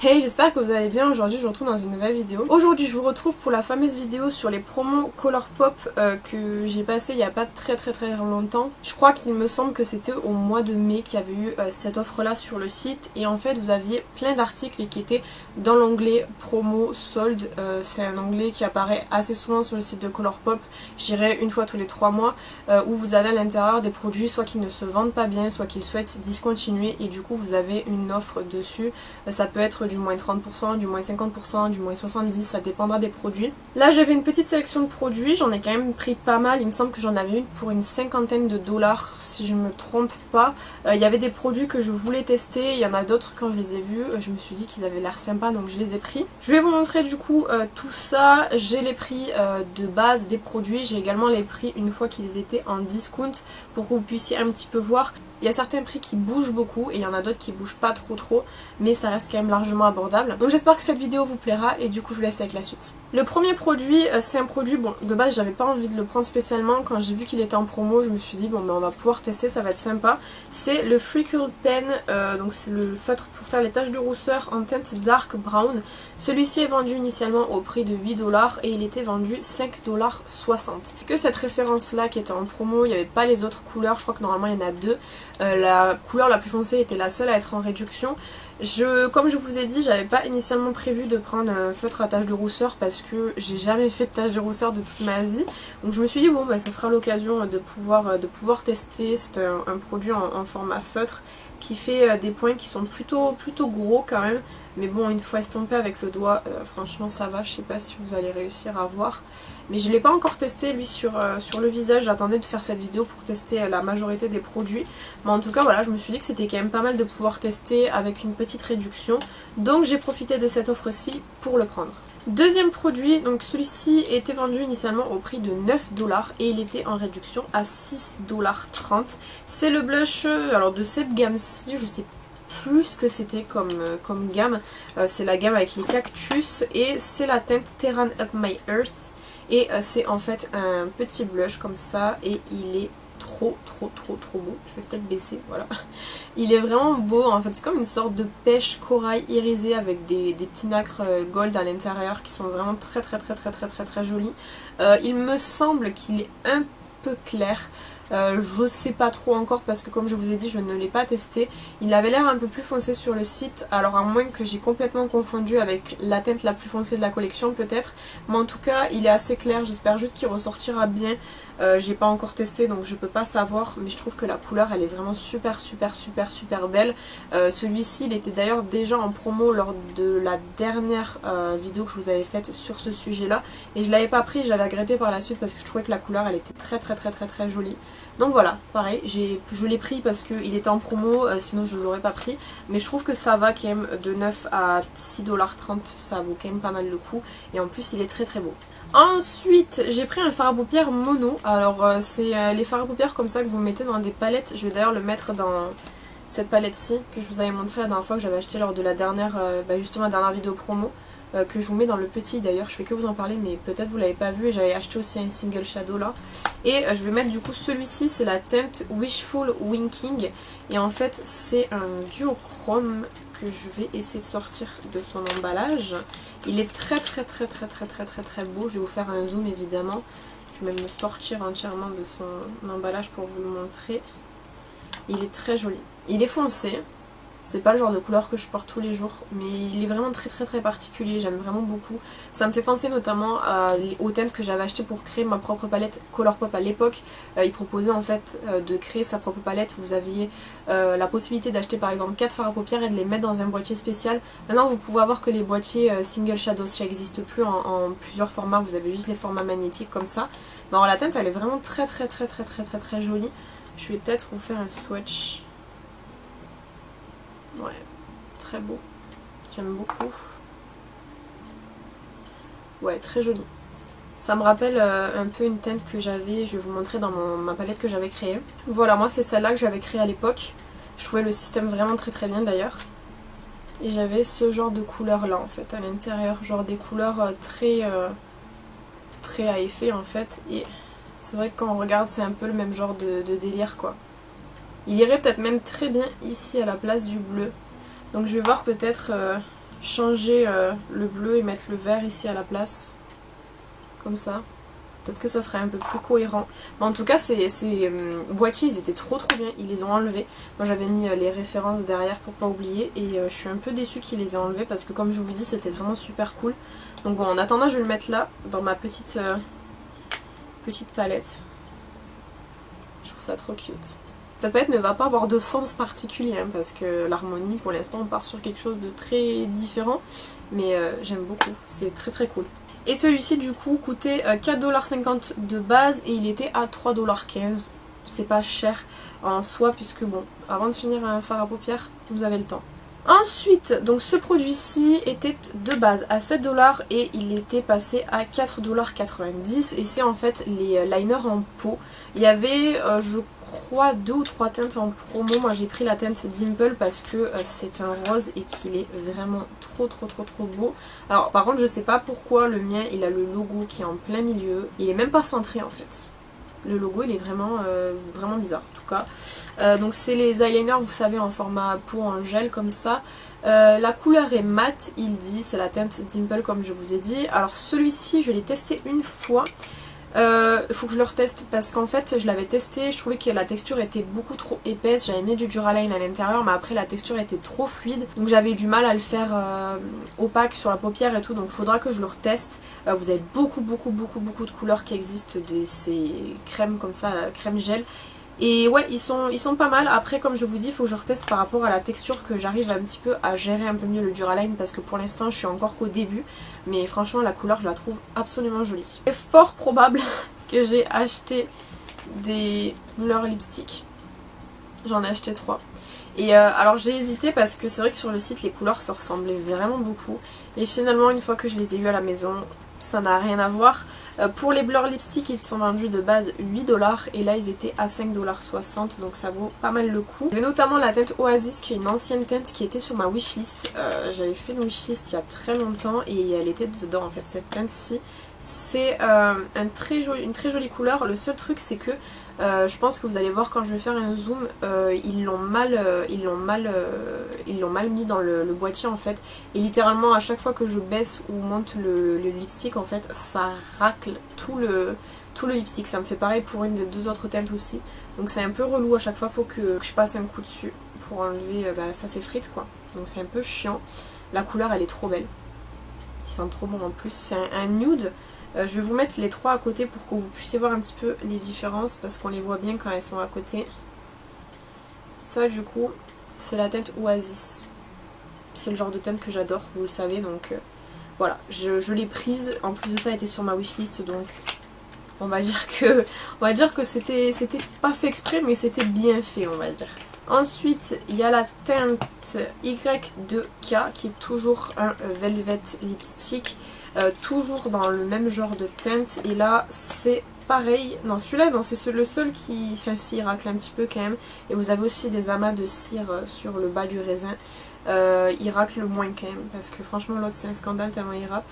Hey, j'espère que vous allez bien. Aujourd'hui je vous retrouve dans une nouvelle vidéo. Aujourd'hui je vous retrouve pour la fameuse vidéo sur les promos Colourpop que j'ai passé il n'y a pas très longtemps. Je crois qu'il me semble que c'était au mois de mai qu'il y avait eu cette offre là sur le site. Et en fait vous aviez plein d'articles qui étaient dans l'onglet promo solde. C'est un onglet qui apparaît assez souvent sur le site de Colourpop, je dirais une fois tous les 3 mois, où vous avez à l'intérieur des produits soit qui ne se vendent pas bien, soit qu'ils souhaitent discontinuer, et du coup vous avez une offre dessus. Ça peut être du moins 30%, du moins 50%, du moins 70%, ça dépendra des produits. Là j'avais une petite sélection de produits, j'en ai quand même pris pas mal, il me semble que j'en avais une pour une cinquantaine de dollars si je me trompe pas. Il y avait des produits que je voulais tester, il y en a d'autres quand je les ai vus, je me suis dit qu'ils avaient l'air sympas donc je les ai pris. Je vais vous montrer du coup tout ça, j'ai les prix de base des produits, j'ai également les prix une fois qu'ils étaient en discount pour que vous puissiez un petit peu voir. Il y a certains prix qui bougent beaucoup et il y en a d'autres qui bougent pas trop, mais ça reste quand même largement abordable. Donc j'espère que cette vidéo vous plaira et du coup je vous laisse avec la suite. Le premier produit, c'est un produit, bon de base j'avais pas envie de le prendre spécialement, quand j'ai vu qu'il était en promo je me suis dit bon ben on va pouvoir tester, ça va être sympa. C'est le Freckle Pen, donc c'est le feutre pour faire les taches de rousseur en teinte dark brown. Celui-ci est vendu initialement au prix de 8$ et il était vendu 5,60$. Que cette référence là qui était en promo, il n'y avait pas les autres couleurs, je crois que normalement il y en a deux. La couleur la plus foncée était la seule à être en réduction. Comme je vous ai dit, j'avais pas initialement prévu de prendre un feutre à taches de rousseur parce que j'ai jamais fait de taches de rousseur de toute ma vie. Donc je me suis dit bon bah ça sera l'occasion de pouvoir tester. C'est un produit en format feutre qui fait des points qui sont plutôt gros quand même. Mais bon, une fois estompé avec le doigt, franchement ça va, je sais pas si vous allez réussir à voir. Mais je l'ai pas encore testé lui sur le visage, j'attendais de faire cette vidéo pour tester la majorité des produits. Mais en tout cas voilà, je me suis dit que c'était quand même pas mal de pouvoir tester avec une petite réduction. Donc j'ai profité de cette offre-ci pour le prendre. Deuxième produit, donc celui-ci était vendu initialement au prix de 9$ et il était en réduction à 6,30$. C'est le blush alors de cette gamme-ci, je sais plus ce que c'était comme gamme. C'est la gamme avec les cactus et c'est la teinte Terran Up My Earth. Et c'est en fait un petit blush comme ça et il est trop beau. Je vais peut-être baisser, voilà. Il est vraiment beau en fait, c'est comme une sorte de pêche corail irisé avec des petits nacres gold à l'intérieur qui sont vraiment très jolis. Il me semble qu'il est un peu clair. Je sais pas trop encore parce que comme je vous ai dit je ne l'ai pas testé. Il avait l'air un peu plus foncé sur le site, alors à moins que j'ai complètement confondu avec la teinte la plus foncée de la collection peut-être. Mais en tout cas il est assez clair, j'espère juste qu'il ressortira bien. J'ai pas encore testé donc je peux pas savoir, mais je trouve que la couleur elle est vraiment super belle. Celui-ci il était d'ailleurs déjà en promo lors de la dernière vidéo que je vous avais faite sur ce sujet là et je l'avais pas pris, j'avais regretté par la suite parce que je trouvais que la couleur elle était très jolie. Donc voilà, pareil, je l'ai pris parce qu'il était en promo, sinon je ne l'aurais pas pris. Mais je trouve que ça va quand même de 9 à 6,30$, ça vaut quand même pas mal le coup. Et en plus il est très beau. Ensuite j'ai pris un fard à paupières mono. Alors c'est les fards à paupières comme ça que vous mettez dans des palettes. Je vais d'ailleurs le mettre dans cette palette-ci que je vous avais montré la dernière fois, que j'avais acheté lors de la dernière, justement la dernière vidéo promo. Que je vous mets dans le petit d'ailleurs, je fais que vous en parler mais peut-être vous l'avez pas vu, et j'avais acheté aussi un single shadow là. Et je vais mettre du coup celui-ci, c'est la teinte Wishful Winking et en fait c'est un duochrome que je vais essayer de sortir de son emballage. Il est très beau, je vais vous faire un zoom évidemment, je vais même me sortir entièrement de son emballage pour vous le montrer. Il est très joli, il est foncé. C'est pas le genre de couleur que je porte tous les jours, mais il est vraiment très particulier, j'aime vraiment beaucoup. Ça me fait penser notamment aux teintes que j'avais achetées pour créer ma propre palette Colourpop à l'époque. Ils proposaient en fait de créer sa propre palette, vous aviez la possibilité d'acheter par exemple 4 fards à paupières et de les mettre dans un boîtier spécial. Maintenant vous pouvez avoir que les boîtiers single shadow, ça n'existe plus en plusieurs formats, vous avez juste les formats magnétiques comme ça. Mais alors la teinte elle est vraiment très jolie. Je vais peut-être vous faire un swatch. Ouais, très beau, j'aime beaucoup. Ouais, très joli. Ça me rappelle un peu une teinte que j'avais, je vais vous montrer dans ma palette que j'avais créée. Voilà, moi c'est celle-là que j'avais créée à l'époque. Je trouvais le système vraiment très bien d'ailleurs. Et j'avais ce genre de couleur là en fait à l'intérieur, genre des couleurs très à effet en fait. Et c'est vrai que quand on regarde c'est un peu le même genre de délire quoi. Il irait peut-être même très bien ici à la place du bleu. Donc je vais voir peut-être, changer le bleu et mettre le vert ici à la place. Comme ça. Peut-être que ça serait un peu plus cohérent. Mais en tout cas, ces boîtiers, ils étaient trop bien. Ils les ont enlevés. Moi, j'avais mis les références derrière pour pas oublier. Et je suis un peu déçue qu'ils les aient enlevés parce que comme je vous dis, c'était vraiment super cool. Donc bon, en attendant, je vais le mettre là, dans ma petite palette. Je trouve ça trop cute. Cette palette ne va pas avoir de sens particulier hein, parce que l'harmonie, pour l'instant, on part sur quelque chose de très différent. Mais j'aime beaucoup. C'est très cool. Et celui-ci du coup coûtait 4,50$ de base et il était à 3,15$. C'est pas cher en soi puisque bon, avant de finir un fard à paupières, vous avez le temps. Ensuite, donc ce produit-ci était de base à 7$ et il était passé à 4,90$ et c'est en fait les liners en peau. Il y avait, je crois, 2 ou 3 teintes en promo. Moi j'ai pris la teinte Dimple parce que c'est un rose et qu'il est vraiment trop beau. Alors par contre je sais pas pourquoi le mien il a le logo qui est en plein milieu. Il est même pas centré en fait. Le logo il est vraiment bizarre en tout cas. Donc c'est les eyeliners vous savez en format peau en gel comme ça. La couleur est mat, il dit, c'est la teinte Dimple comme je vous ai dit. Alors celui-ci je l'ai testé une fois. Il faut que je le reteste parce qu'en fait je l'avais testé, je trouvais que la texture était beaucoup trop épaisse, j'avais mis du Duraline à l'intérieur mais après la texture était trop fluide donc j'avais du mal à le faire opaque sur la paupière et tout donc faudra que je le reteste. Vous avez beaucoup de couleurs qui existent, ces crèmes comme ça, crème gel. Et ouais, ils sont pas mal. Après, comme je vous dis, il faut que je reteste par rapport à la texture, que j'arrive un petit peu à gérer un peu mieux le Duraline parce que pour l'instant, je suis encore qu'au début. Mais franchement, la couleur, je la trouve absolument jolie. C'est fort probable que j'ai acheté des couleurs lipstick. J'en ai acheté 3. Et alors j'ai hésité parce que c'est vrai que sur le site, les couleurs se ressemblaient vraiment beaucoup. Et finalement, une fois que je les ai eues à la maison, ça n'a rien à voir. Pour les Blur Lipstick, ils sont vendus de base 8$ et là ils étaient à 5,60$ donc ça vaut pas mal le coup. Il y avait notamment la teinte Oasis qui est une ancienne teinte qui était sur ma wishlist. J'avais fait une wishlist il y a très longtemps et elle était dedans en fait cette teinte-ci. C'est une très jolie couleur. Le seul truc c'est que je pense que vous allez voir quand je vais faire un zoom, ils l'ont mal mis dans le boîtier en fait. Et littéralement à chaque fois que je baisse ou monte le lipstick en fait, ça racle tout le lipstick. Ça me fait pareil pour une des 2 autres teintes aussi. Donc c'est un peu relou à chaque fois, faut que je passe un coup dessus pour enlever ça s'effrite quoi. Donc c'est un peu chiant. La couleur elle est trop belle. Ils sentent trop bon en plus. C'est un nude. Je vais vous mettre les 3 à côté pour que vous puissiez voir un petit peu les différences parce qu'on les voit bien quand elles sont à côté. Ça du coup c'est la teinte Oasis. C'est le genre de teinte que j'adore, vous le savez, donc voilà, je l'ai prise. En plus de ça elle était sur ma wishlist donc on va dire que c'était pas fait exprès mais c'était bien fait on va dire. Ensuite il y a la teinte Y2K qui est toujours un Velvet Lipstick. Toujours dans le même genre de teinte et là c'est pareil. Non celui-là non, c'est le seul qui, enfin si il racle un petit peu quand même et vous avez aussi des amas de cire sur le bas du raisin. Il racle le moins quand même parce que franchement l'autre c'est un scandale tellement il rappe.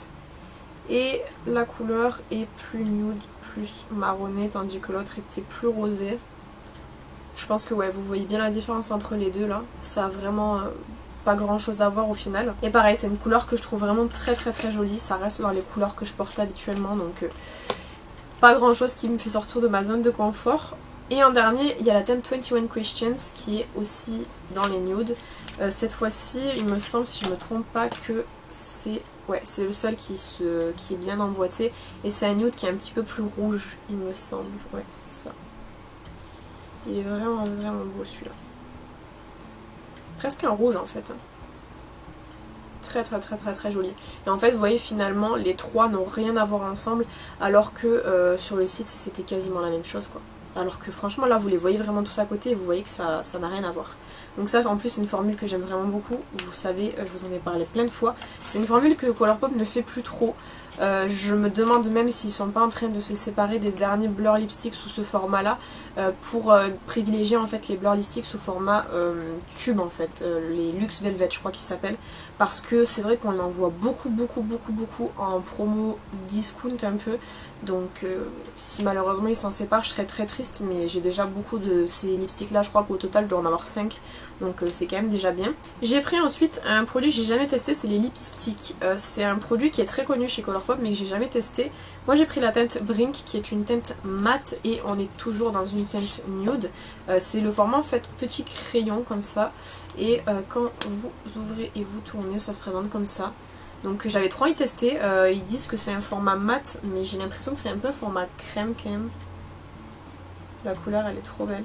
Et la couleur est plus nude, plus marronnée tandis que l'autre était plus rosé. Je pense que ouais vous voyez bien la différence entre les deux là. Ça a vraiment pas grand chose à voir au final. Et pareil c'est une couleur que je trouve vraiment très jolie. Ça reste dans les couleurs que je porte habituellement donc pas grand chose qui me fait sortir de ma zone de confort. Et en dernier il y a la teinte 21 Questions qui est aussi dans les nudes. Cette fois-ci il me semble si je me trompe pas que c'est le seul qui est bien emboîté. Et c'est un nude qui est un petit peu plus rouge il me semble. Ouais c'est ça. Il est vraiment beau celui-là. Presque un rouge en fait. Très joli. Et en fait vous voyez finalement les 3 n'ont rien à voir ensemble alors que sur le site c'était quasiment la même chose quoi. Alors que franchement là vous les voyez vraiment tous à côté et vous voyez que ça n'a rien à voir. Donc ça en plus c'est une formule que j'aime vraiment beaucoup. Vous savez, je vous en ai parlé plein de fois. C'est une formule que Colourpop ne fait plus trop. Je me demande même s'ils sont pas en train de se séparer des derniers Blur Lipstick sous ce format là pour privilégier en fait les Blur Lipstick sous format tube en fait, les Luxe Velvet je crois qu'ils s'appellent, parce que c'est vrai qu'on en voit beaucoup en promo discount un peu, Donc si malheureusement ils s'en séparent, je serais très triste, mais j'ai déjà beaucoup de ces lipsticks là, je crois qu'au total je dois en avoir 5, donc c'est quand même déjà bien. J'ai pris ensuite un produit que j'ai jamais testé, c'est les Lipsticks. C'est un produit qui est très connu chez Colourpop mais que j'ai jamais testé. Moi j'ai pris la teinte Brink qui est une teinte mate et on est toujours dans une teinte nude. C'est le format en fait petit crayon comme ça, et quand vous ouvrez et vous tournez ça se présente comme ça. Donc j'avais trop envie de tester, ils disent que c'est un format mat mais j'ai l'impression que c'est un peu un format crème quand même. La couleur elle est trop belle.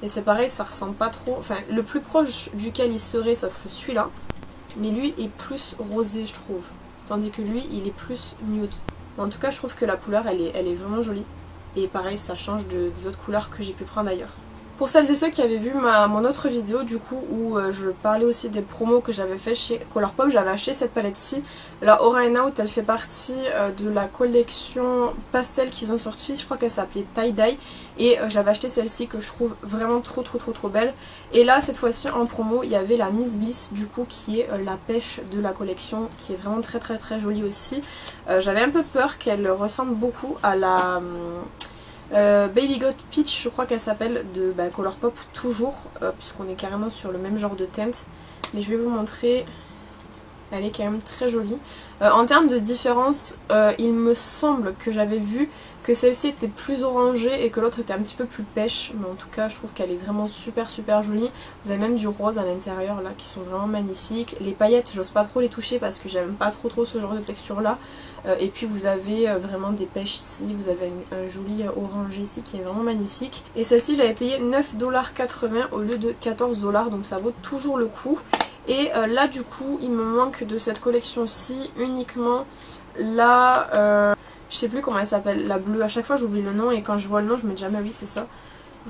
Et c'est pareil, ça ressemble pas trop, enfin le plus proche duquel il serait ça serait celui-là. Mais lui est plus rosé je trouve, tandis que lui il est plus nude. En tout cas je trouve que la couleur elle est vraiment jolie. Et pareil ça change des autres couleurs que j'ai pu prendre ailleurs. Pour celles et ceux qui avaient vu mon autre vidéo du coup où je parlais aussi des promos que j'avais fait chez Colourpop, j'avais acheté cette palette-ci. La Aura and Out, elle fait partie de la collection pastel qu'ils ont sorti, je crois qu'elle s'appelait Tie Dye. Et j'avais acheté celle-ci que je trouve vraiment trop belle. Et là cette fois-ci en promo il y avait la Miss Bliss du coup qui est la pêche de la collection, qui est vraiment très jolie aussi. J'avais un peu peur qu'elle ressemble beaucoup à la... Baby Got Peach je crois qu'elle s'appelle de Colourpop toujours, puisqu'on est carrément sur le même genre de teinte, mais je vais vous montrer, elle est quand même très jolie. En termes de différence, il me semble que j'avais vu que celle-ci était plus orangée et que l'autre était un petit peu plus pêche, mais en tout cas je trouve qu'elle est vraiment super jolie. Vous avez même du rose à l'intérieur là qui sont vraiment magnifiques. Les paillettes j'ose pas trop les toucher parce que j'aime pas trop ce genre de texture là. Et puis vous avez vraiment des pêches ici, vous avez un joli orangé ici qui est vraiment magnifique. Et celle-ci j'avais payé 9,80$ au lieu de 14$, donc ça vaut toujours le coup. Et là du coup il me manque de cette collection-ci uniquement la... je sais plus comment elle s'appelle, la bleue. À chaque fois j'oublie le nom et quand je vois le nom je me dis jamais oui c'est ça.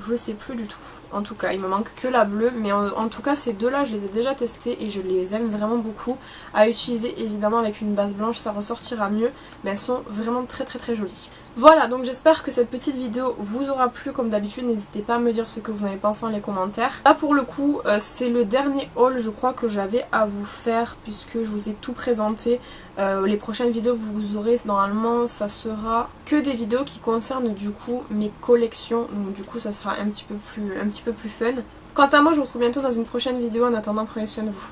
Je sais plus du tout. En tout cas il me manque que la bleue, mais en tout cas ces deux là je les ai déjà testés et je les aime vraiment beaucoup. À utiliser évidemment avec une base blanche ça ressortira mieux, mais elles sont vraiment très jolies. Voilà, donc j'espère que cette petite vidéo vous aura plu. Comme d'habitude n'hésitez pas à me dire ce que vous en avez pensé dans les commentaires. Là pour le coup c'est le dernier haul je crois que j'avais à vous faire, puisque je vous ai tout présenté. Les prochaines vidéos que vous aurez normalement ça sera que des vidéos qui concernent du coup mes collections, donc du coup ça sera un petit peu plus fun. Quant à moi je vous retrouve bientôt dans une prochaine vidéo, en attendant prenez soin de vous.